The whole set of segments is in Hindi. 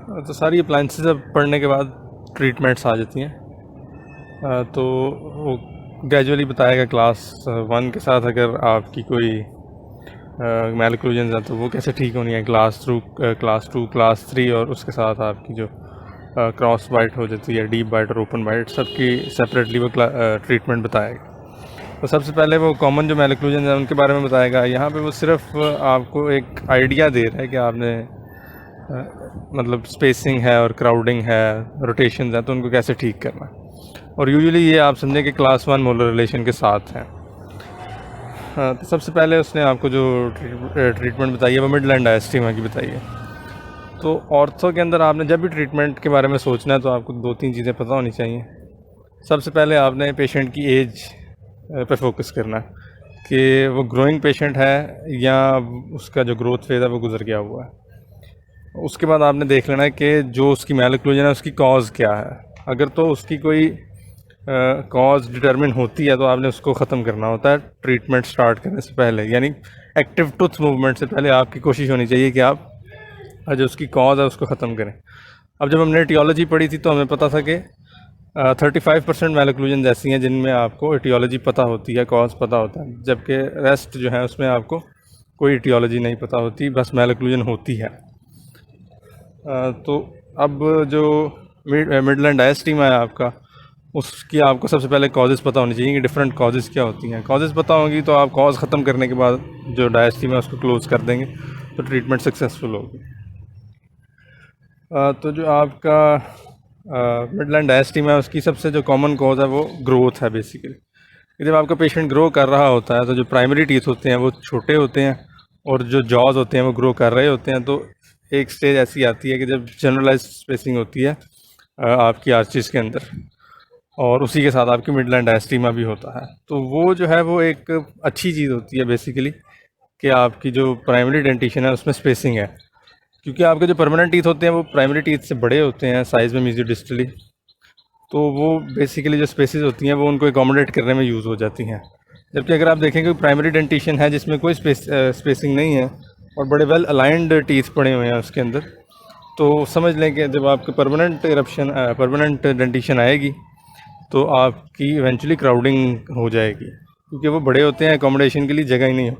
तो सारी अप्लाइंसेस अब पढ़ने के बाद ट्रीटमेंट्स आ जाती हैं। तो वो ग्रेजुअली बताएगा क्लास 1 के साथ अगर आपकी कोई मैलक्लूजन्स हैं तो वो कैसे ठीक होनी है, क्लास 2, क्लास 3, और उसके साथ आपकी जो क्रॉस बाइट हो जाती है, डीप बाइट और ओपन बाइट, सबकी सेपरेटली वो ट्रीटमेंट बताएगा। तो सबसे पहले वो कॉमन जो मैलक्लूजन है उनके बारे में बताएगा। यहाँ पे वो सिर्फ आपको एक आइडिया दे रहा है कि आपने मतलब स्पेसिंग है और क्राउडिंग है, रोटेशन है, तो उनको कैसे ठीक करना है। और यूजुअली ये आप समझें कि क्लास 1 मोलर रिलेशन के साथ हैं। तो सबसे पहले उसने आपको जो ट्रीटमेंट बताई है वो मिडलैंड डायस्टीमा की बताई है। तो ऑर्थो के अंदर आपने जब भी ट्रीटमेंट के बारे में सोचना है तो आपको 2-3 चीज़ें पता होनी चाहिए। सबसे पहले आपने पेशेंट की एज पे फोकस करना है कि वो ग्रोइंग पेशेंट है या उसका जो ग्रोथ फेज़ है वो गुजर गया हुआ है। उसके बाद आपने देख लेना है कि जो उसकी मैलक्लूजन है उसकी कॉज क्या है। अगर तो उसकी कोई कॉज डिटरमिन होती है तो आपने उसको ख़त्म करना होता है ट्रीटमेंट स्टार्ट करने से पहले, यानी एक्टिव टूथ मूवमेंट से पहले आपकी कोशिश होनी चाहिए कि आप जो उसकी कॉज है उसको ख़त्म करें। अब जब हमने एटियोलॉजी पढ़ी थी तो हमें पता था कि 35% मैलक्लूजन ऐसी हैं जिनमें आपको एटियोलॉजी पता होती है, कॉज पता होता है, जबकि रेस्ट जो है उसमें आपको कोई एटियोलॉजी नहीं पता होती, बस मैलक्लूजन होती है। तो अब जो मिडलैंड डायस्टीमा है आपका, उसकी आपको सबसे पहले कॉजेज़ पता होनी चाहिए कि डिफरेंट कॉजेज़ क्या होती हैं। कॉजेज़ पता होंगी तो आप कॉज ख़त्म करने के बाद जो डायस्टीमा है उसको क्लोज़ कर देंगे तो ट्रीटमेंट सक्सेसफुल होगी। तो जो आपका मिडलैंड डायस्टीमा है उसकी सबसे जो कॉमन कॉज है वो ग्रोथ है बेसिकली। जब आपका पेशेंट ग्रो कर रहा होता है तो जो प्राइमरी टीथ होते हैं वो छोटे होते हैं और जो जॉज होते हैं वो ग्रो कर रहे होते हैं। तो एक स्टेज ऐसी आती है कि जब जनरलाइज स्पेसिंग होती है आपकी आर्चिस के अंदर, और उसी के साथ आपकी मिडलैंड डायस्टीमा भी होता है। तो वो जो है वो एक अच्छी चीज़ होती है बेसिकली कि आपकी जो प्राइमरी डेंटिशन है उसमें स्पेसिंग है, क्योंकि आपके जो परमानेंट टीथ होते हैं वो प्राइमरी टीथ से बड़े होते हैं साइज़ में मीजियोडिस्टली। तो वो बेसिकली जो स्पेसेस होती हैं वो उनको एकोमोडेट करने में यूज़ हो जाती हैं। जबकि अगर आप देखें कि प्राइमरी डेंटिशन है जिसमें कोई स्पेसिंग नहीं है और बड़े वेल अलाइंड टीथ पड़े हुए हैं उसके अंदर, तो समझ लें कि जब आपके परमानेंट डेंटिशन आएगी तो आपकी इवेंचुअली क्राउडिंग हो जाएगी, क्योंकि वो बड़े होते हैं, एकोमोडेशन के लिए जगह ही नहीं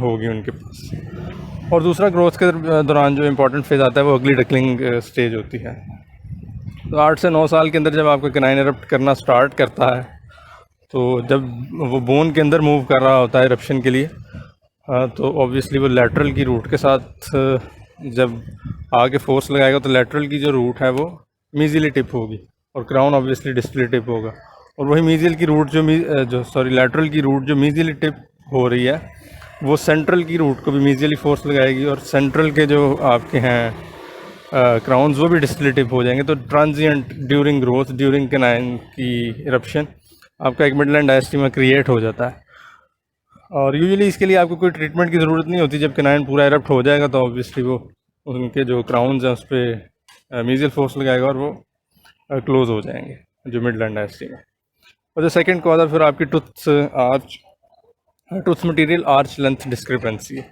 होगी उनके पास। और दूसरा, ग्रोथ के दौरान जो इम्पोर्टेंट फेज़ आता है वो अगली डकलिंग स्टेज होती है। तो 8 से 9 साल के अंदर जब आपका कैनाइन इरप्ट करना स्टार्ट करता है, तो जब वो बोन के अंदर मूव कर रहा होता है इरप्शन के लिए, तो ऑब्वियसली वो लेटरल की रूट के साथ जब आगे फोर्स लगाएगा तो लेटरल की जो रूट है वो मीजियली टिप होगी और क्राउन ऑब्वियसली डिस्टली टिप होगा। और वही मीजियल की रूट लेटरल की रूट जो मीजियली टिप हो रही है वो सेंट्रल की रूट को भी मीजियली फोर्स लगाएगी, और सेंट्रल के जो आपके हैं क्राउन्स वो भी डिस्टली टिप हो जाएंगे। तो transient during growth, during canine की इरप्शन, आपका एक मिडलैंड डायस्टीमा क्रिएट हो जाता है। और यूजुअली इसके लिए आपको कोई ट्रीटमेंट की ज़रूरत नहीं होती। जब कैनाइन पूरा इरप्ट हो जाएगा तो ऑब्वियसली वो उनके जो क्राउन्स हैं उस पर मीजियल फोर्स लगाएगा और वो क्लोज हो जाएंगे, जो मिडलैंड डायस्टीमा। और जो सेकंड कॉज है फिर आपकी tooth material arch length discrepancy है।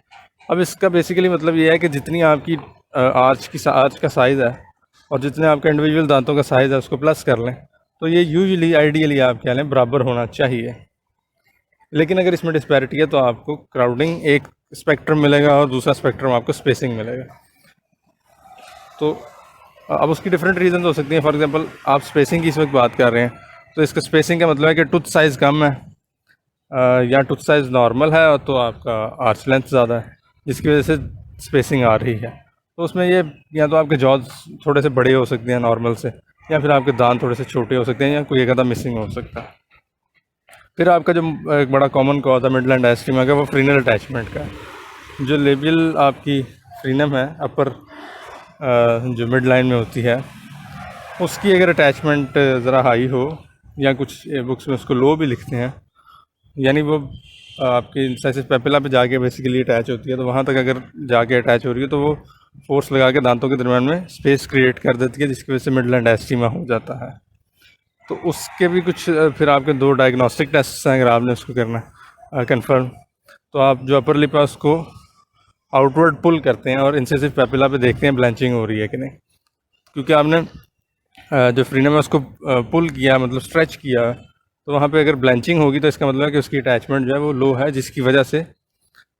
अब इसका बेसिकली मतलब ये है कि जितनी आपकी आर्च का साइज़ है और जितने आपके इंडिविजुअल दांतों का साइज़ है उसको प्लस कर लें तो ये यूजुअली आइडियली आप कह लें बराबर होना चाहिए। लेकिन अगर इसमें डिस्पैरिटी है तो आपको क्राउडिंग एक स्पेक्ट्रम मिलेगा और दूसरा स्पेक्ट्रम आपको स्पेसिंग मिलेगा। तो अब उसकी डिफरेंट रीज़न हो सकती हैं। फॉर एग्जांपल आप स्पेसिंग की इस वक्त बात कर रहे हैं तो इसका स्पेसिंग का मतलब है कि टूथ साइज़ कम है या टूथ साइज़ नॉर्मल है तो आपका आर्च लेंथ ज़्यादा है, जिसकी वजह से स्पेसिंग आ रही है। तो उसमें ये या तो आपके जॉज थोड़े से बड़े हो सकते हैं नॉर्मल से, या फिर आपके दांत थोड़े से छोटे हो सकते हैं, या कोई एक आधा मिसिंग हो सकता है। फिर आपका जो एक बड़ा कॉमन कॉज है मिडलैंड डायस्टीमा का वो फ्रीनल अटैचमेंट का है। जो लेबियल आपकी फ्रीनम है अपर जो मिड लाइन में होती है, उसकी अगर अटैचमेंट ज़रा हाई हो, या कुछ बुक्स में उसको लो भी लिखते हैं, यानी वो आपकी इंसाइसिस पेपिला पे जाके बेसिकली अटैच होती है, तो वहाँ तक अगर जाके अटैच हो रही है तो वो फोर्स लगा के दांतों के दरम्यान में स्पेस क्रिएट कर देती है, जिसकी वजह से मिडलैंड डायस्टीमा हो जाता है। तो उसके भी कुछ फिर आपके 2 डायग्नोस्टिक टेस्ट हैं अगर आपने उसको करना है कंफर्म। तो आप जो अपर लिप है उसको आउटवर्ड पुल करते हैं और इंसेसिव पेपिला पे देखते हैं ब्लैंचिंग हो रही है कि नहीं। क्योंकि आपने जो फ्रीनम है उसको पुल किया, मतलब स्ट्रेच किया, तो वहाँ पे अगर ब्लैंचिंग होगी तो इसका मतलब है कि उसकी अटैचमेंट जो है वो लो है, जिसकी वजह से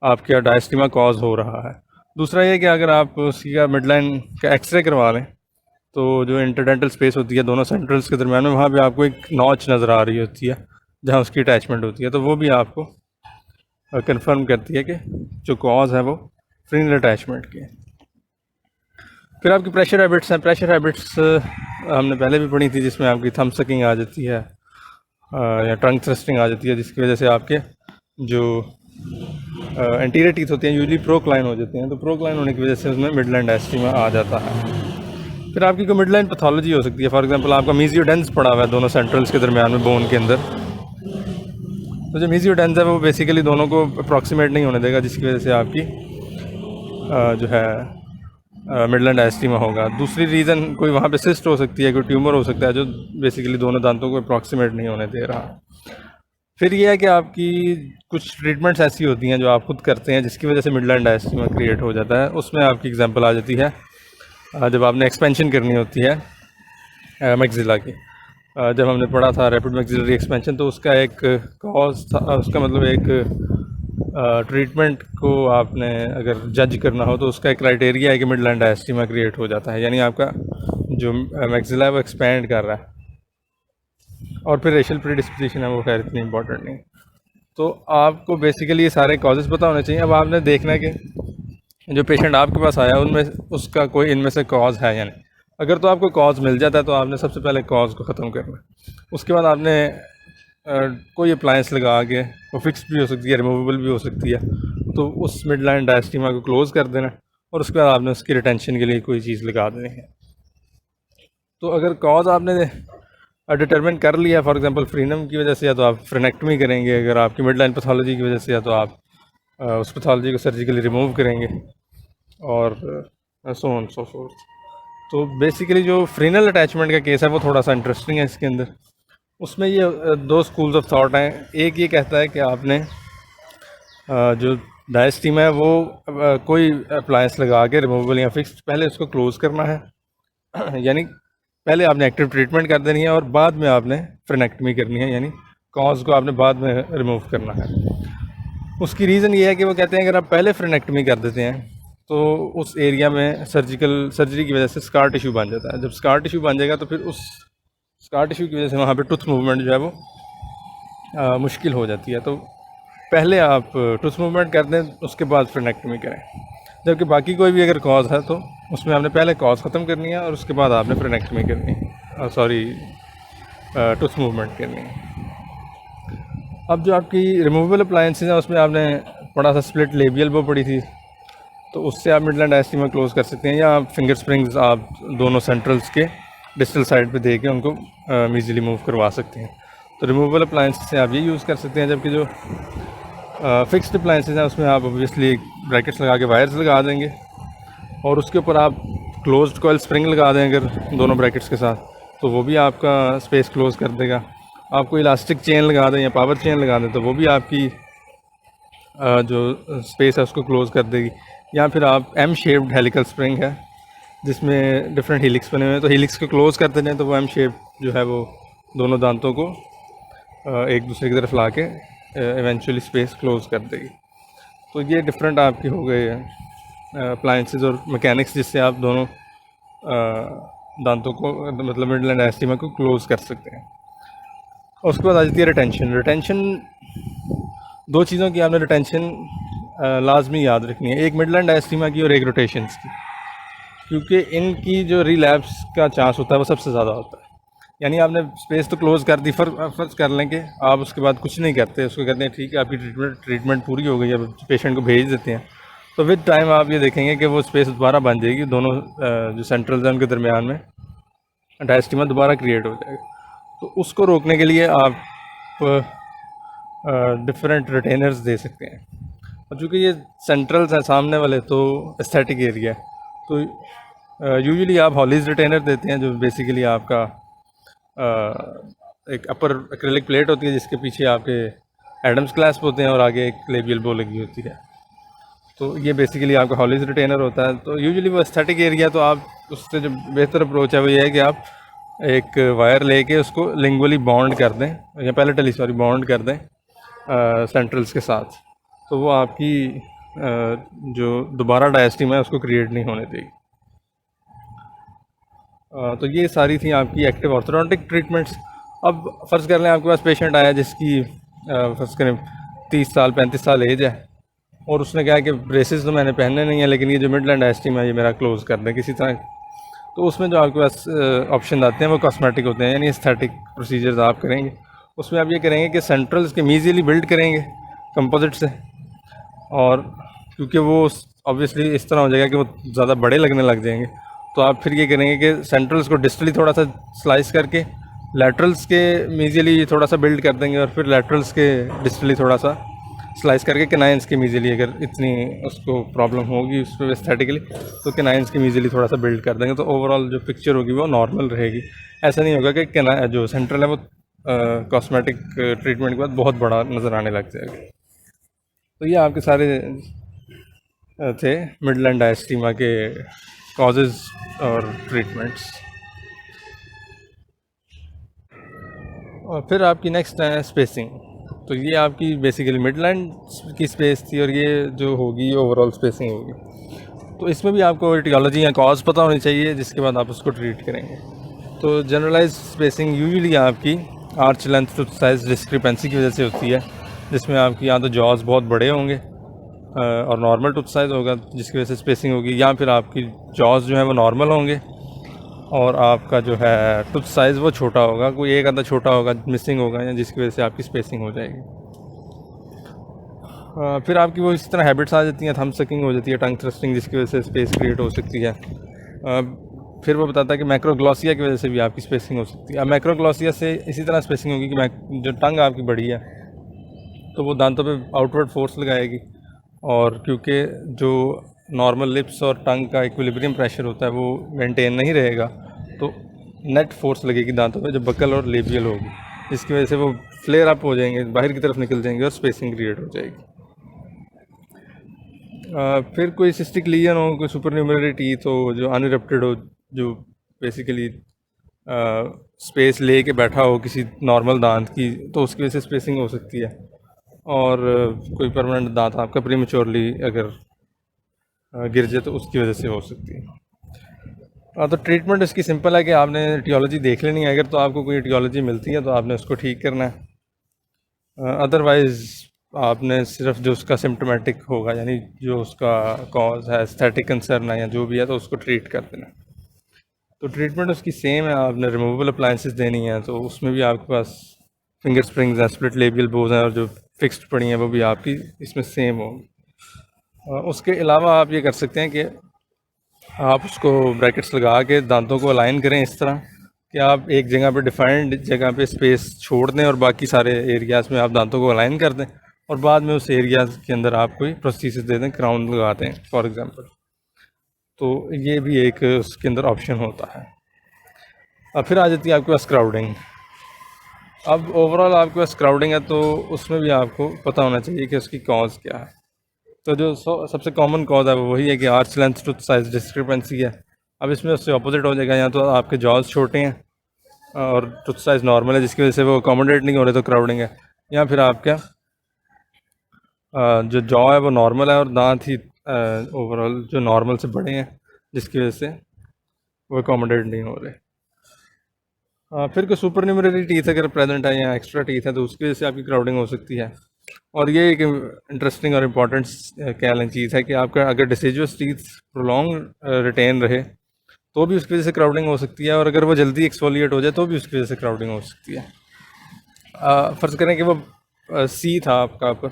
आपका डायस्टीमा कॉज हो रहा है। दूसरा ये कि अगर आप उसकी का मिडलाइन का एक्सरे करवा लें तो जो इंटरडेंटल स्पेस होती है दोनों सेंट्रल्स के दरम्यान में, वहाँ पे आपको एक नॉच नज़र आ रही होती है जहाँ उसकी अटैचमेंट होती है, तो वो भी आपको कंफर्म करती है कि जो कॉज है वो फ्रीनल अटैचमेंट की है। फिर आपकी प्रेशर हैबिट्स हैं। प्रेशर हैबिट्स हमने पहले भी पढ़ी थी, जिसमें आपकी थंब सकिंग आ जाती है या टंग थ्रस्टिंग आ जाती है, जिसकी वजह से आपके जो एंटीरियर टीथ होते हैं यूजली प्रोक्लाइन हो जाते हैं, तो प्रोक्लाइन होने की वजह से उसमें मिडलाइन डायस्टीमा आ जाता है। फिर आपकी कोई मिडलाइन पैथोलॉजी हो सकती है, फॉर एग्जांपल आपका मीजियोडेंस पड़ा हुआ है दोनों सेंट्रल्स के दरमियान में बोन के अंदर, तो जो मीजियोडेंस है वो बेसिकली दोनों को अप्रॉक्सीमेट नहीं होने देगा, जिसकी वजह से आपकी जो है मिडलाइन डायस्टीमा होगा। दूसरी रीज़न कोई वहाँ पे सिस्ट हो सकती है, कोई ट्यूमर हो सकता है जो बेसिकली दोनों दांतों को अप्रॉक्सीमेट नहीं होने दे रहा। फिर ये है कि आपकी कुछ ट्रीटमेंट्स ऐसी होती हैं जो आप खुद करते हैं जिसकी वजह से मिडलाइन डायस्टीमा क्रिएट हो जाता है। उसमें आपकी एग्जांपल आ जाती है जब आपने एक्सपेंशन करनी होती है मैक्सिला की। जब हमने पढ़ा था रैपिड मैक्सिलरी एक्सपेंशन, तो उसका एक कॉज था, उसका मतलब एक ट्रीटमेंट को आपने अगर जज करना हो तो उसका एक क्राइटेरिया है कि मिडलाइन डायस्टीमा क्रिएट हो जाता है, यानी आपका जो मैक्सिला है वो एक्सपैंड कर रहा है। और फिर रेशियल प्रीडिस्पोजिशन है वो खैर इतनी इंपॉर्टेंट नहीं। तो आपको बेसिकली ये सारे कॉजेज़ पता होने चाहिए। अब आपने देखना है कि जो पेशेंट आपके पास आया उनमें उसका कोई इनमें से कॉज है या नहीं। अगर तो आपको कॉज मिल जाता है तो आपने सबसे पहले कॉज को ख़त्म करना है। उसके बाद आपने कोई अप्लायंस लगा के, वो फिक्स भी हो सकती है, रिमूवेबल भी हो सकती है, तो उस मिड लाइन डायस्टीमा को क्लोज़ कर देना, और उसके बाद आपने उसकी रिटेंशन के लिए कोई चीज़ लगा देनी है। तो अगर कॉज आपने डिटरमिन कर लिया, फॉर एग्जांपल फ्रीनम की वजह से, या तो आप फ्रेनेक्टमी करेंगे, अगर आपकी मिड लाइन पैथोलॉजी की वजह से, या तो आप उस पैथोलॉजी को सर्जिकली रिमूव करेंगे, और सो ऑन सो फोर्थ। तो बेसिकली जो फ्रीनल अटैचमेंट का केस है वो थोड़ा सा इंटरेस्टिंग है इसके अंदर। उसमें ये दो स्कूल्स ऑफ थॉट हैं। एक ये कहता है कि आपने जो डायस्टीमा है वो कोई अप्लायंस लगा के रिमूवेबल या फिक्स्ड पहले उसको क्लोज़ करना है, यानी पहले आपने एक्टिव ट्रीटमेंट कर देनी है और बाद में आपने फ्रेनेक्टमी करनी है, यानी कॉज को आपने बाद में रिमूव करना है। उसकी रीज़न ये है कि वो कहते हैं अगर आप पहले फ्रेनेक्टमी कर देते हैं तो उस एरिया में सर्जरी की वजह से स्कार टिश्यू बन जाता है। जब स्कार टिश्यू बन जाएगा तो फिर उस स्कार टिश्यू की वजह से वहाँ पे टूथ मूवमेंट जो है वो मुश्किल हो जाती है। तो पहले आप टूथ मूवमेंट कर दें, उसके बाद फ्रेनेक्टमी करें। जबकि बाकी कोई भी अगर कॉज है तो उसमें आपने पहले कॉज ख़त्म करनी है और उसके बाद आपने फ्रेनेक्टमी करनी है, टूथ मूवमेंट करनी है। अब जो आपकी रिमूवेबल अप्लायंसेज हैं उसमें आपने पढ़ा था स्प्लिट लेबियल वो पड़ी थी, तो उससे आप मिडलाइन डायस्टीमा क्लोज़ कर सकते हैं, या फिंगर स्प्रिंग्स आप दोनों सेंट्रल्स के डिस्टल साइड पे दे के उनको ईजीली मूव करवा सकते हैं। तो रिमूवेबल अप्लायंस से आप ये यूज़ कर सकते हैं। जबकि जो फिक्स्ड अप्लायंसेज हैं उसमें आप ऑब्वियसली ब्रैकेट्स लगा के वायर्स लगा देंगे और उसके ऊपर आप क्लोज्ड कॉइल स्प्रिंग लगा दें अगर दोनों ब्रैकेट्स के साथ, तो वो भी आपका स्पेस क्लोज़ कर देगा। आप कोई इलास्टिक चेन लगा दें या पावर चेन लगा दें तो वो भी आपकी जो स्पेस है उसको क्लोज़ कर देगी। या फिर आप एम शेप्ड हेलिकल स्प्रिंग है जिसमें डिफरेंट हीलिक्स बने हुए हैं, तो हीलिक्स को क्लोज़ कर देते हैं तो वो एम शेप जो है वो दोनों दांतों को एक दूसरे की तरफ ला के इवेंचुअली स्पेस क्लोज़ कर देगी। तो ये डिफरेंट आपकी हो गए अप्लायंसेज और मैकेनिक्स जिससे आप दोनों दांतों को मतलब मिडलाइन डायस्टीमा को क्लोज़ कर सकते हैं। और उसके बाद आ जाती है रिटेंशन। रिटेंशन दो चीज़ों की आपने रिटेंशन लाजमी याद रखनी है, एक मिडलाइन डायस्टीमा की और एक रोटेशंस की, क्योंकि इनकी जो रिलैप्स का चांस होता है वो सबसे ज़्यादा होता है। यानी आपने स्पेस तो क्लोज़ कर दी, फर्ज कर लें कि आप उसके बाद कुछ नहीं करते, उसको कहते हैं ठीक है आपकी ट्रीटमेंट पूरी हो गई है, पेशेंट को भेज देते हैं, तो विद टाइम आप ये देखेंगे कि वो स्पेस दोबारा बन जाएगी, दोनों जो सेंट्रल हैं उनके दरमियान में डायस्टीमा दोबारा क्रिएट हो जाएगा। तो उसको रोकने के लिए आप डिफरेंट रिटेनर्स दे सकते हैं। और चूँकि ये सेंट्रल्स हैं सामने वाले तो एस्थेटिक एरिया है, तो यूजुअली आप हॉलीज रिटेनर देते हैं जो बेसिकली आपका एक अपर एक्रिलिक प्लेट होती है जिसके पीछे आपके एडम्स क्लैस्प होते हैं और आगे एक लेबियल बो लगी होती है। तो ये बेसिकली आपका हॉलीज रिटेनर होता है। तो यूजुअली वो एस्थेटिक एरिया तो आप उससे जो बेहतर अप्रोच है वो ये है कि आप एक वायर लेके उसको लिंगुअली बॉन्ड कर दें, या पैलेटली सॉरी बॉन्ड कर दें सेंट्रल्स के साथ, तो वो आपकी जो दोबारा डायस्टीमा है उसको क्रिएट नहीं होने देगी। तो ये सारी थी आपकी एक्टिव ऑर्थोडोंटिक ट्रीटमेंट्स। अब फ़र्ज़ कर लें आपके पास पेशेंट आया जिसकी फ़र्ज़ करें 30 साल 35 साल एज है, और उसने कहा कि ब्रेसेस तो मैंने पहनने नहीं है, लेकिन ये जो मिडलैंड डायस्टीमा है ये मेरा क्लोज़ कर दें किसी तरह। तो उसमें जो आपके पास ऑप्शन आते हैं वो कॉस्मेटिक होते हैं, यानी एस्थेटिक प्रोसीजर्स आप करेंगे। उसमें आप ये करेंगे कि सेंट्रल्स के मीज़िली बिल्ड करेंगे कंपोजिट से, और क्योंकि वो ऑब्वियसली इस तरह हो जाएगा कि वो ज़्यादा बड़े लगने लग जाएंगे, तो आप फिर ये करेंगे कि सेंट्रल्स को डिस्टली थोड़ा सा स्लाइस करके लैटरल्स के मीज़िली थोड़ा सा बिल्ड कर देंगे, और फिर लैटरल्स के डिस्टली थोड़ा सा स्लाइस करके केनाइन्स के मीज़िली, अगर इतनी उसको प्रॉब्लम होगी उस पर एस्थेटिकली, तो केनाइन्स के मीज़िली थोड़ा सा बिल्ड कर देंगे, तो ओवरऑल जो पिक्चर होगी वो नॉर्मल रहेगी। ऐसा नहीं होगा कि जो सेंट्रल है वो कॉस्मेटिक ट्रीटमेंट के बाद बहुत बड़ा नज़र आने लग जाएगा। तो ये आपके सारे थे मिडलैंड डायस्टीमा के कॉजेज़ और ट्रीटमेंट्स। और फिर आपकी नेक्स्ट है स्पेसिंग। तो ये आपकी बेसिकली मिडलैंड की स्पेस थी, और ये जो होगी ओवरऑल स्पेसिंग होगी। तो इसमें भी आपको एटियोलॉजी या कॉज पता होनी चाहिए, जिसके बाद आप उसको ट्रीट करेंगे। तो जनरलाइज स्पेसिंग यूजुअली आपकी arch length tooth size discrepancy की वजह से होती है, जिसमें आपकी या तो जॉज बहुत बड़े होंगे और नॉर्मल टूथ साइज़ होगा जिसकी वजह से स्पेसिंग होगी, या फिर आपकी जॉज जो है वो नॉर्मल होंगे और आपका जो है टूथ साइज़ वो छोटा होगा, कोई एक आधा छोटा होगा मिसिंग होगा, या जिसकी वजह से आपकी स्पेसिंग हो जाएगी। फिर आपकी वो इस तरह हैबिट्स आ जाती हैं, थंब सकिंग हो जाती है, टंग थ्रस्टिंग, जिसकी वजह से स्पेस क्रिएट हो सकती है। फिर वो बताता है कि मैक्रोग्लॉसिया की वजह से भी आपकी स्पेसिंग हो सकती है। अब मैक्रोग्लॉसिया से इसी तरह स्पेसिंग होगी कि जो टंग आपकी बड़ी है तो वो दांतों पे आउटवर्ड फोर्स लगाएगी, और क्योंकि जो नॉर्मल लिप्स और टंग का इक्विलिब्रियम प्रेशर होता है वो मेंटेन नहीं रहेगा, तो नेट फोर्स लगेगी दांतों पे जो बकल और लेबियल होगी, जिसकी वजह से वो फ्लेयर अप हो जाएंगे, बाहर की तरफ निकल जाएंगे और स्पेसिंग क्रिएट हो जाएगी। फिर कोई सिस्टिक लीजन हो, कोई सुपरन्यूमररी टीथ हो जो अनइरप्टेड हो, जो बेसिकली स्पेस ले के बैठा हो किसी नॉर्मल दांत की, तो उसकी वजह से स्पेसिंग हो सकती है। और कोई परमानेंट दांत आपका प्रीमेच्योरली अगर गिर जाए तो उसकी वजह से हो सकती है। तो ट्रीटमेंट इसकी सिंपल है कि आपने एटियोलॉजी देख लेनी है, अगर तो आपको कोई एटियोलॉजी मिलती है तो आपने उसको ठीक करना है। अदरवाइज़ आपने सिर्फ जो उसका सिम्टोमेटिक होगा, यानी जो उसका कॉज है, एस्थेटिक कंसर्न है या जो भी है, तो उसको ट्रीट कर देना। तो ट्रीटमेंट उसकी सेम है, आपने रिमूवेबल अप्लाइंसेस देनी है, तो उसमें भी आपके पास फिंगर स्प्रिंग्स हैं, स्प्लिट लेबियल बोज हैं, और जो फिक्स्ड पड़ी हैं वो भी आपकी इसमें सेम होंगी। उसके अलावा आप ये कर सकते हैं कि आप उसको ब्रैकेट्स लगा के दांतों को अलाइन करें इस तरह कि आप एक जगह पे डिफाइंड जगह पे स्पेस छोड़ दें और बाकी सारे एरियाज़ में आप दांतों को अलाइन कर दें, और बाद में उस एरियाज़ के अंदर आप कोई प्रोस्थेसिस दे दें, क्राउन लगाते हैं फॉर एग्ज़ाम्पल। तो ये भी एक उसके अंदर ऑप्शन होता है। अब फिर आ जाती है आपके पास क्राउडिंग। अब ओवरऑल आपके पास क्राउडिंग है तो उसमें भी आपको पता होना चाहिए कि उसकी कॉज क्या है। तो जो सबसे कॉमन कॉज है वो वही है कि arch length tooth size discrepancy है। अब इसमें उससे अपोजिट हो जाएगा, या तो आपके जॉज छोटे हैं और टूथ साइज नॉर्मल है जिसकी वजह से वो अकोमोडेट नहीं हो रहे तो क्राउडिंग है, या फिर आपका जो जॉ है वो नॉर्मल है और दांत ही ओवरऑल जो नॉर्मल से बड़े हैं जिसकी वजह से वो अकोमोडेट नहीं हो रहे। फिर कोई सुपर न्यूमररी टीथ अगर प्रेजेंट है या एक्स्ट्रा टीथ है तो उसकी वजह से आपकी क्राउडिंग हो सकती है। और ये एक इंटरेस्टिंग और इम्पॉर्टेंट क्या लें चीज़ है कि आपका अगर डिसीजुअस टीथ प्रोलॉन्ग रिटेन रहे तो भी उसकी वजह से क्राउडिंग हो सकती है, और अगर वो जल्दी एक्सफोलिएट हो जाए तो भी उसकी वजह से क्राउडिंग हो सकती है। फ़र्ज़ करें कि वो सी था आपका पर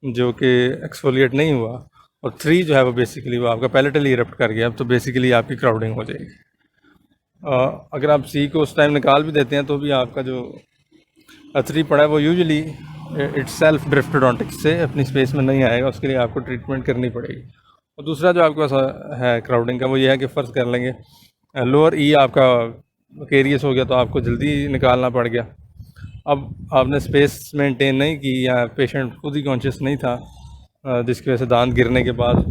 जो कि एक्सफोलिएट नहीं हुआ, और 3 जो है वो बेसिकली वो आपका पैलेटली इरप्ट कर गया, तो बेसिकली आपकी क्राउडिंग हो जाएगी। अगर आप सी को उस टाइम निकाल भी देते हैं तो भी आपका जो 3 पड़ा है वो यूजुअली इट्स सेल्फ ड्रिफ्टोडोंटिक्स से अपनी स्पेस में नहीं आएगा, उसके लिए आपको ट्रीटमेंट करनी पड़ेगी। और दूसरा जो आपके पास है क्राउडिंग का वो ये है कि फ़र्ज़ कर लेंगे लोअर ई आपका केरियस हो गया तो आपको जल्दी निकालना पड़ गया। अब आपने स्पेस मेंटेन नहीं की या पेशेंट खुद ही कॉन्शियस नहीं था, जिसकी वजह से दांत गिरने के बाद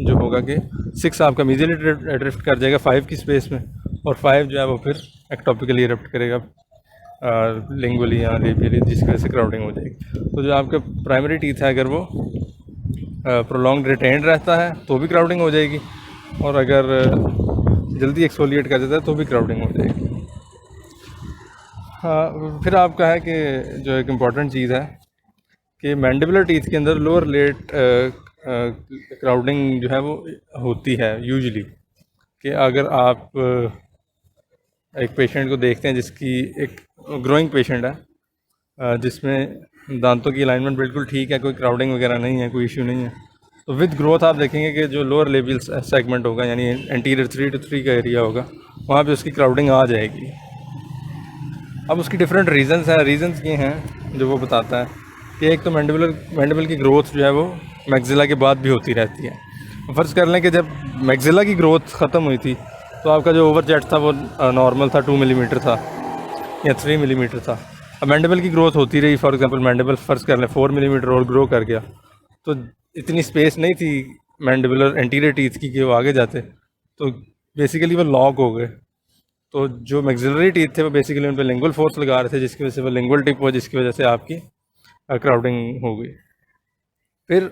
जो होगा कि 6 आपका मीजियली ड्रिफ्ट कर जाएगा 5 की स्पेस में, और 5 जो है वो फिर एक्टोपिकली इरप्ट करेगा लिंगुअली या लेबियली, जिसकी वजह से क्राउडिंग हो जाएगी। तो जो आपका प्राइमरी टीथ है अगर वो प्रोलॉन्ग रिटेंड रहता है तो भी क्राउडिंग हो जाएगी, और अगर जल्दी एक्सफोलिएट कर देता है तो भी क्राउडिंग हो जाएगी। हाँ, फिर आपका है कि जो एक इम्पॉर्टेंट चीज़ है कि मैंडिबुलर टीथ के अंदर लोअर लेट क्राउडिंग जो है वो होती है यूजुअली। कि अगर आप एक पेशेंट को देखते हैं जिसकी एक ग्रोइंग पेशेंट है, जिसमें दांतों की अलाइनमेंट बिल्कुल ठीक है, कोई क्राउडिंग वगैरह नहीं है, कोई इशू नहीं है, तो विद ग्रोथ आप देखेंगे कि जो लोअर लेवल सेगमेंट होगा यानी एंटीरियर 3 to 3 का एरिया होगा, वहाँ पे उसकी क्राउडिंग आ जाएगी। अब उसकी डिफरेंट रीजंस हैं। रीजंस ये हैं जो वो बताता है कि एक तो मैंडिबल की ग्रोथ जो है वो मैक्सिला के बाद भी होती रहती है। फ़र्ज़ कर लें कि जब मैक्सिला की ग्रोथ ख़त्म हुई थी तो आपका जो ओवर जेट था वो नॉर्मल था, 2 मिलीमीटर था या 3 मिलीमीटर था। अब मैंडिबल की ग्रोथ होती रही, फॉर एग्जांपल मैंडिबल फ़र्ज़ कर लें 4 मिलीमीटर और ग्रो कर गया, तो इतनी स्पेस नहीं थी मैंडिबुलर एंटीरियर टीथ की कि वो आगे जाते, तो बेसिकली वो लॉक हो गए। तो जो मैक्सिलरी टीथ थे वो बेसिकली उन पर लिंगुअल फोर्स लगा रहे थे, जिसकी वजह से वो लिंगुअल टिप हुआ, जिसकी वजह से आपकी क्राउडिंग हो गई। फिर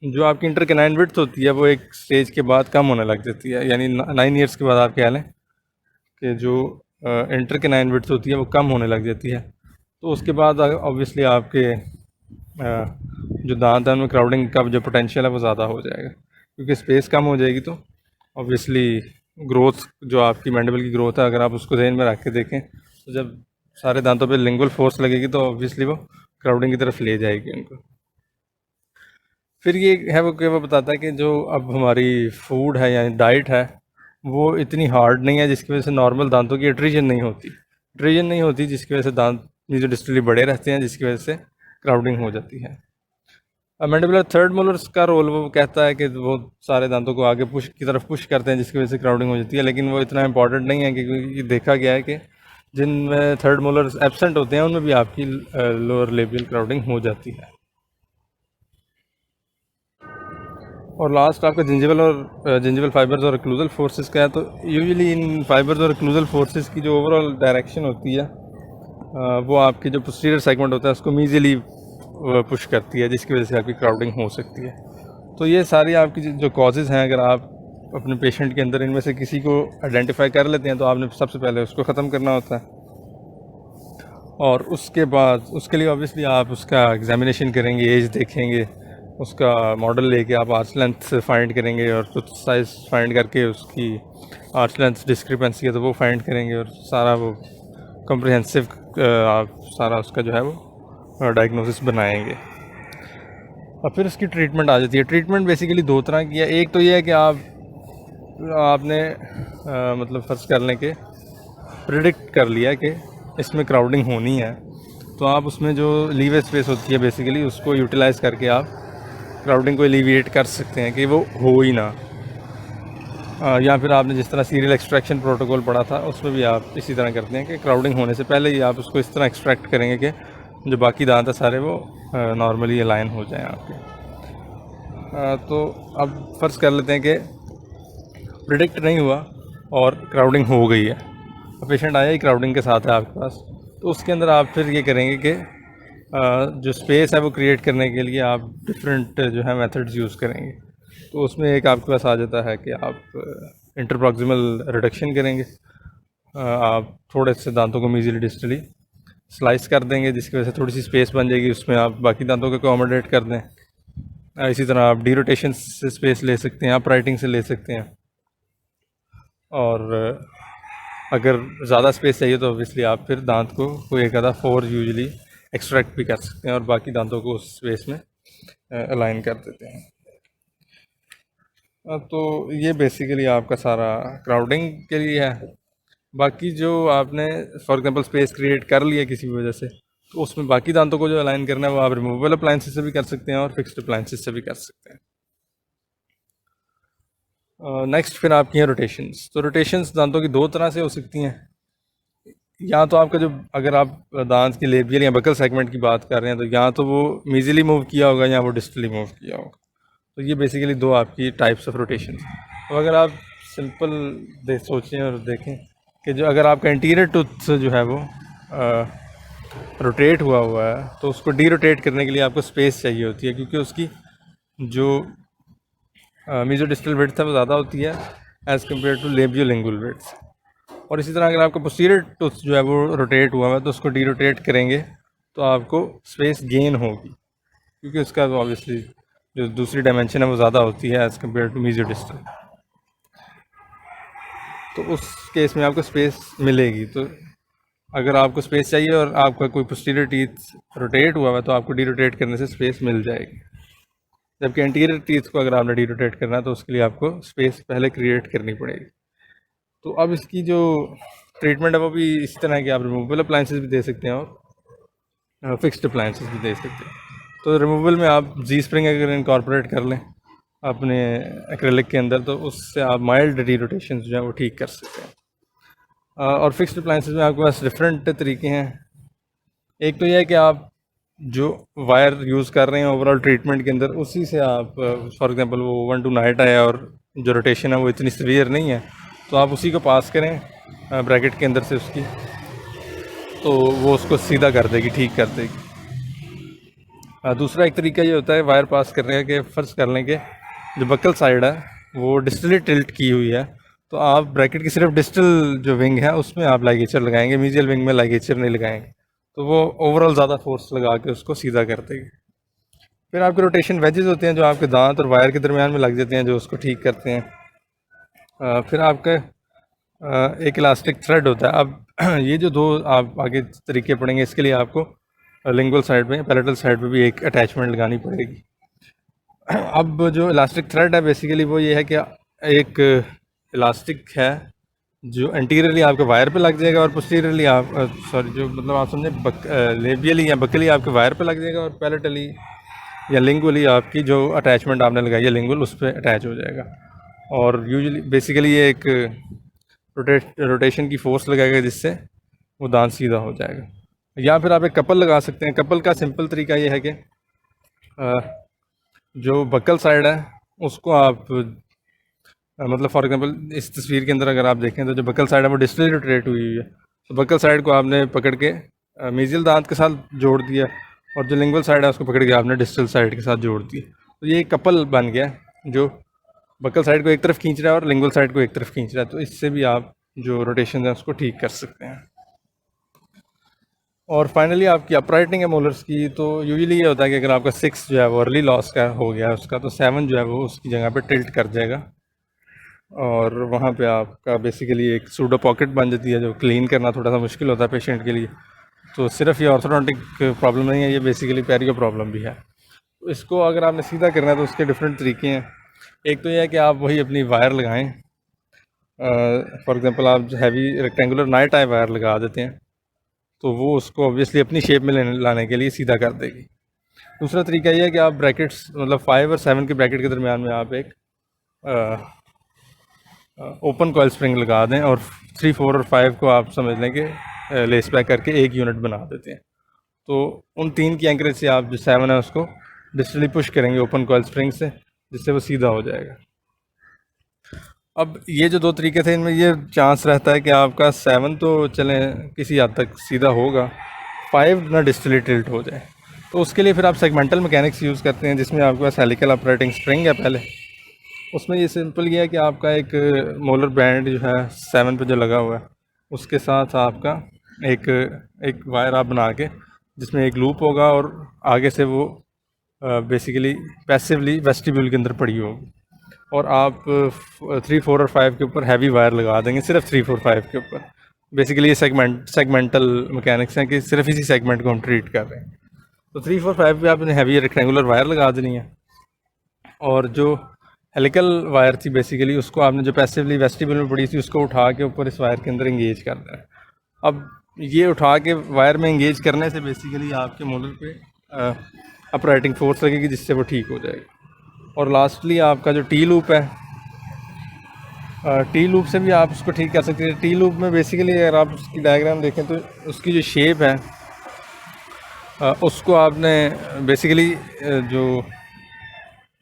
जो आपकी इंटरकनाइन विड्थ होती है वो एक स्टेज के बाद कम होने लग जाती है, यानी 9 ईयर्स के बाद आप कह लें कि जो इंटरकनाइन विड्थ होती है वो कम होने लग जाती है। तो उसके बाद ऑब्वियसली आपके जो दांत है उनमें क्राउडिंग का जो पोटेंशियल है वो ज़्यादा हो जाएगा, क्योंकि स्पेस कम हो जाएगी। तो ऑब्वियसली ग्रोथ जो आपकी मैंडिबल की ग्रोथ है, अगर आप उसको ध्यान में रख के देखें, तो जब सारे दांतों पे लिंगुअल फोर्स लगेगी तो ऑब्वियसली वो क्राउडिंग की तरफ ले जाएगी उनको। फिर ये है वो कि वो बताता है कि जो अब हमारी फूड है यानी डाइट है वो इतनी हार्ड नहीं है, जिसकी वजह से नॉर्मल दांतों की एट्रीजन नहीं होती, जिसकी वजह से दांत जो डिस्टली बड़े रहते हैं, जिसकी वजह से क्राउडिंग हो जाती है। मैंडिबुलर थर्ड मोलर्स का रोल वो कहता है कि वो सारे दांतों को आगे पुश की तरफ पुश करते हैं, जिसकी वजह से क्राउडिंग हो जाती है, लेकिन वो इतना इंपॉर्टेंट नहीं है, क्योंकि देखा गया है कि जिनमें थर्ड मोलर्स एब्सेंट होते हैं उनमें भी आपकी लोअर लेबियल क्राउडिंग हो जाती है। और लास्ट आपका जिंजिवल फाइबर्स और एक्लूजल फोर्सेस का है। तो यूजुअली इन फाइबर्स और एक्लूजल फोर्सेस की जो ओवरऑल डायरेक्शन होती है वो आपकी जो पोस्टीरियर सेगमेंट होता है उसको मीजियली पुश करती है, जिसकी वजह से आपकी क्राउडिंग हो सकती है। तो ये सारी आपकी जो कॉजेज़ हैं, अगर आप अपने पेशेंट के अंदर इनमें से किसी को आइडेंटिफाई कर लेते हैं तो आपने सबसे पहले उसको ख़त्म करना होता है, और उसके बाद उसके लिए ऑब्वियसली आप उसका एग्जामिनेशन करेंगे, एज देखेंगे, उसका मॉडल लेके आप आर्च लेंथ फाइंड करेंगे, और कुछ साइज़ फाइंड करके उसकी आर्च लेंथ डिस्क्रिपेंसी है तो वो फाइंड करेंगे, और सारा वो कम्प्रिहेंसिव आप सारा उसका जो है वो डायग्नोसिस बनाएंगे। और फिर उसकी ट्रीटमेंट आ जाती है। ट्रीटमेंट बेसिकली 2 तरह की है। एक तो ये है कि आपने मतलब फ़र्ज़ कर लें कि प्रिडिक्ट कर लिया कि इसमें क्राउडिंग होनी है, तो आप उसमें जो लीवर स्पेस होती है बेसिकली उसको यूटिलाइज़ करके आप क्राउडिंग को एलिविएट कर सकते हैं कि वो हो ही ना। या फिर आपने जिस तरह सीरियल एक्सट्रैक्शन प्रोटोकॉल पढ़ा था उसमें भी आप इसी तरह करते हैं कि क्राउडिंग होने से पहले ही आप उसको इस तरह एक्सट्रैक्ट करेंगे कि जो बाकी दांत है सारे वो नॉर्मली अलाइन हो जाएं आपके। तो अब फ़र्ज़ कर लेते हैं कि प्रिडिक्ट नहीं हुआ और क्राउडिंग हो गई है, तो पेशेंट आया ही क्राउडिंग के साथ है आपके पास, तो उसके अंदर आप फिर ये करेंगे कि जो स्पेस है वो क्रिएट करने के लिए आप डिफरेंट जो है मेथड्स यूज़ करेंगे। तो उसमें एक आपके पास आ जाता है कि आप इंटरप्रॉक्सिमल रिडक्शन करेंगे। आप थोड़े से दांतों को मीजियली डिस्टली स्लाइस कर देंगे, जिसकी वजह से थोड़ी सी स्पेस बन जाएगी, उसमें आप बाकी दांतों को अकोमोडेट कर दें। इसी तरह आप डी रोटेशन से स्पेस ले सकते हैं, आप राइटिंग से ले सकते हैं, और अगर ज़्यादा स्पेस चाहिए तो ऑब्वियसली आप फिर दांत को कोई एक आधा 4 यूजुअली एक्सट्रैक्ट भी कर सकते हैं और बाकी दांतों को उस स्पेस में अलाइन कर देते हैं। तो ये बेसिकली आपका सारा क्राउडिंग के लिए है। बाकी जो आपने फॉर एग्जांपल स्पेस क्रिएट कर लिया किसी भी वजह से, तो उसमें बाकी दांतों को जो अलाइन करना है वो आप रिमूवेबल अप्लाइंसेस से भी कर सकते हैं और फिक्स्ड अप्लाइंसेस से भी कर सकते हैं। नेक्स्ट फिर आपकी हैं रोटेशंस। तो रोटेशंस दांतों की 2 तरह से हो सकती हैं। या तो आपका जो अगर आप दांत की लेबियल या बकल सेगमेंट की बात कर रहे हैं तो या तो वो मीजियली मूव किया होगा या वो डिस्टली मूव किया होगा। तो ये बेसिकली दो आपकी टाइप्स ऑफ रोटेशन। तो अगर आप सिंपल सोचें और देखें कि जो अगर आपका इंटीरियर टूथ जो है वो रोटेट हुआ है तो उसको डी रोटेट करने के लिए आपको स्पेस चाहिए होती है, क्योंकि उसकी जो मीजो डिस्टल विड्थ है वो ज़्यादा होती है एज़ कम्पेयर टू लेबियोलिंगुअल विड्थ। और इसी तरह अगर आपका पोस्टीरियर टूथ जो है वो रोटेट हुआ है तो उसको डी रोटेट करेंगे तो आपको स्पेस गेन होगी, क्योंकि उसका तो ऑब्वियसली जो दूसरी डायमेंशन है वो ज़्यादा होती है as compared to mesiodistal. तो उस केस में आपको स्पेस मिलेगी। तो अगर आपको स्पेस चाहिए और आपका कोई पोस्टीरियर टीथ रोटेट हुआ है तो आपको डी रोटेट करने से स्पेस मिल जाएगी, जबकि एंटीरियर टीथ को अगर आपने डी रोटेट करना है तो उसके लिए आपको स्पेस पहले क्रिएट करनी पड़ेगी। तो अब इसकी जो ट्रीटमेंट है वो भी इस तरह है कि आप रिमूवेबल अप्लाइंसेस भी दे सकते हैं और फिक्स्ड अप्लाइंसेस भी दे सकते हैं। तो रिमूवेबल में आप जी स्प्रिंग अगर इनकॉर्पोरेट कर लें अपने एक्रेलिक के अंदर तो उससे आप माइल्ड डी रोटेशन जो है वो ठीक कर सकते हैं। और फिक्स्ड अप्लाइंसेस में आपके पास डिफरेंट तरीके हैं। एक तो यह है कि आप जो वायर यूज़ कर रहे हैं ओवरऑल ट्रीटमेंट के अंदर उसी से आप फॉर एग्जांपल वो 1 to नाइट है और जो रोटेशन है वो इतनी सीवियर नहीं है तो आप उसी को पास करें ब्रैकेट के अंदर से उसकी, तो वो उसको सीधा कर देगी, ठीक कर देगी। दूसरा एक तरीका ये होता है वायर पास करने का कि फ़र्ज कर लें कि जो बकल साइड है वो डिस्टली टिल्ट की हुई है तो आप ब्रैकेट की सिर्फ डिस्टल जो विंग है उसमें आप लाइगेचर लगाएंगे, मीजियल विंग में लाइगेचर नहीं लगाएंगे, तो वो ओवरऑल ज़्यादा फोर्स लगा के उसको सीधा कर देगी। फिर आपके रोटेशन वेजेस होते हैं जो आपके दांत और वायर के दरमियान में लग जाते हैं जो उसको ठीक करते हैं। फिर आपका एक इलास्टिक थ्रेड होता है। अब ये जो दो आप आगे तरीके पढ़ेंगे इसके लिए आपको लिंगुअल साइड में पैलेटल साइड पे भी एक अटैचमेंट लगानी पड़ेगी। अब जो इलास्टिक थ्रेड है बेसिकली वो ये है कि एक इलास्टिक है जो एंटीरियरली आपके वायर पे लग जाएगा और पोस्टीरियरली आप जो मतलब आप समझे लेबियली या बकली आपके वायर पे लग जाएगा और पैलेटली या लिंगुअली आपकी जो अटैचमेंट आपने लगाई है लिंगुअल उस पर अटैच हो जाएगा। और यूजुअली बेसिकली ये एक रोटेशन की फोर्स लगाएगा जिससे वो दांत सीधा हो जाएगा। या फिर आप एक कपल लगा सकते हैं। कपल का सिंपल तरीका ये है कि जो बकल साइड है उसको आप मतलब फॉर एग्जांपल इस तस्वीर के अंदर अगर आप देखें तो जो बकल साइड है वो डिस्टली रोटेट हुई है, तो बकल साइड को आपने पकड़ के मीजियल दांत के साथ जोड़ दिया और जो लिंगुअल साइड है उसको पकड़ के आपने डिस्टल साइड के साथ जोड़ दिया, तो ये एक कपल बन गया जो बकल साइड को एक तरफ खींच रहा है और लिंगुअल साइड को एक तरफ खींच रहा है। तो इससे भी आप जो रोटेशन है उसको ठीक कर सकते हैं। और फाइनली आपकी अपराइटिंग है मोलर्स की, तो यूजुअली ये होता है कि अगर आपका 6 जो है वो अर्ली लॉस का हो गया उसका तो 7 जो है वो उसकी जगह पे टिल्ट कर जाएगा और वहाँ पे आपका बेसिकली एक सूडो पॉकेट बन जाती है जो क्लीन करना थोड़ा सा मुश्किल होता है पेशेंट के लिए। तो सिर्फ ये ऑर्थोडोंटिक प्रॉब्लम नहीं है, ये बेसिकली पेरियो प्रॉब्लम भी है। तो इसको अगर आपने सीधा करना है तो उसके डिफरेंट तरीके हैं। एक तो यह है कि आप वही अपनी वायर लगाएं, फॉर एग्जांपल आप heavy rectangular night I wire लगा देते हैं तो वो उसको ऑब्वियसली अपनी शेप में लाने के लिए सीधा कर देगी। दूसरा तरीका यह है कि आप ब्रैकेट्स मतलब 5 और 7 के ब्रैकेट के दरमियान में आप एक ओपन कॉइल स्प्रिंग लगा दें और 3, 4 और 5 को आप समझ लें कि लेस पैक करके एक यूनिट बना देते हैं। तो उन 3 की एंकरेज से आप जो 7 है उसको डिस्टली पुश करेंगे ओपन कॉइल स्प्रिंग से, जिससे वो सीधा हो जाएगा। अब ये जो 2 तरीके थे इनमें ये चांस रहता है कि आपका 7 तो चलें किसी हद तक सीधा होगा, 5 ना डिस्टली टिल्ट हो जाए। तो उसके लिए फिर आप सेगमेंटल मैकेनिक्स यूज़ करते हैं जिसमें आपके पास हेलिकल ऑपरेटिंग स्प्रिंग है पहले। उसमें ये सिंपल ये है कि आपका एक मोलर बैंड जो है 7 पे जो लगा हुआ है उसके साथ आपका एक वायर आप बना के जिसमें एक लूप होगा और आगे से वो बेसिकली पैसिवली वेस्टिब्यूल के अंदर पड़ी होगी और आप 3, 4 और 5 के ऊपर हैवी वायर लगा देंगे, सिर्फ 3, 4, 5 के ऊपर। बेसिकली ये सेगमेंटल मैकेनिक्स हैं कि सिर्फ इसी सेगमेंट को हम ट्रीट कर रहे हैं। तो 3, 4, 5 पे आपने हैवी रेक्टेंगुलर वायर लगा देनी है और जो हेलिकल वायर थी बेसिकली उसको आपने जो पैसिवली वेस्टिब्यूल में पड़ी थी उसको उठा के ऊपर इस वायर के अंदर इंगेज कर देना है। अब ये उठा के वायर में इंगेज करने से बेसिकली आपके मोलर पे अपराइटिंग फोर्स लगेगी जिससे वो ठीक हो जाएगा। और लास्टली आपका जो टी लूप है, टी लूप से भी आप उसको ठीक कर सकते हैं। टी लूप में बेसिकली अगर आप उसकी डायग्राम देखें तो उसकी जो शेप है उसको आपने बेसिकली जो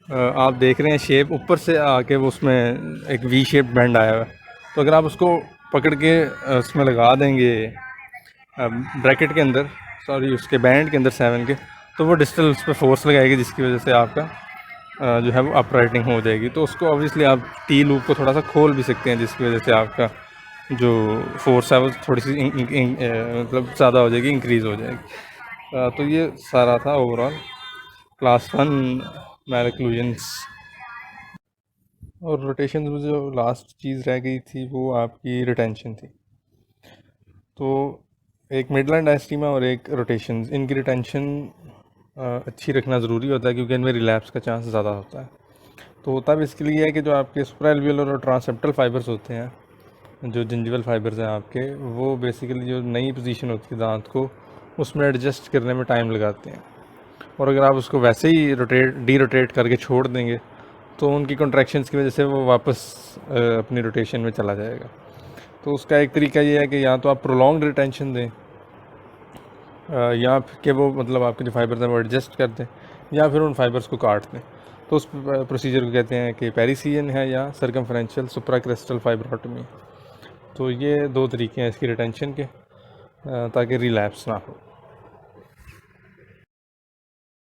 आप देख रहे हैं शेप ऊपर से आके वो उसमें एक वी शेप बैंड आया हुआ है। तो अगर आप उसको पकड़ के उसमें लगा देंगे ब्रैकेट के अंदर, सॉरी उसके बैंड के अंदर 7 के, तो वो डिस्टल उस पर फोर्स लगाएगी जिसकी वजह से आपका जो है वो अपराइटिंग हो जाएगी। तो उसको ऑब्वियसली आप टी लूप को थोड़ा सा खोल भी सकते हैं जिसकी वजह से आपका जो फोर्स है वो थोड़ी सी मतलब ज़्यादा हो जाएगी, इंक्रीज़ हो जाएगी। तो ये सारा था ओवरऑल क्लास 1 मैलक्लूजन्स। और रोटेशन में जो लास्ट चीज़ रह गई थी वो आपकी रिटेंशन थी। तो एक मिडलैंड डायस्टीमा और एक रोटेशन, इनकी रिटेंशन अच्छी रखना ज़रूरी होता है क्योंकि इनमें रिलैप्स का चांस ज़्यादा होता है। तो होता भी इसके लिए है कि जो आपके सुप्राएल्वियोलर और ट्रांसेप्टल फाइबर्स होते हैं, जो जिंजिवल फाइबर्स हैं आपके, वो बेसिकली जो नई पोजीशन होती है दांत को उसमें एडजस्ट करने में टाइम लगाते हैं। और अगर आप उसको वैसे ही डी रोटेट करके छोड़ देंगे तो उनकी कॉन्ट्रैक्शंस की वजह से वो वापस अपनी रोटेशन में चला जाएगा। तो उसका एक तरीका ये है कि या तो आप प्रोलॉन्ग्ड रिटेंशन दें, या फिर कि वो मतलब आपके जो फाइबर्स हैं वो एडजस्ट कर दें, या फिर उन फाइबर्स को काट दें। तो उस प्रोसीजर को कहते हैं कि पेरिसियन है या सर्कमफ्रेंशियल सुप्राक्रिस्टल फाइब्रोटमी। तो ये 2 तरीके हैं इसकी रिटेंशन के, ताकि रिलैप्स ना हो।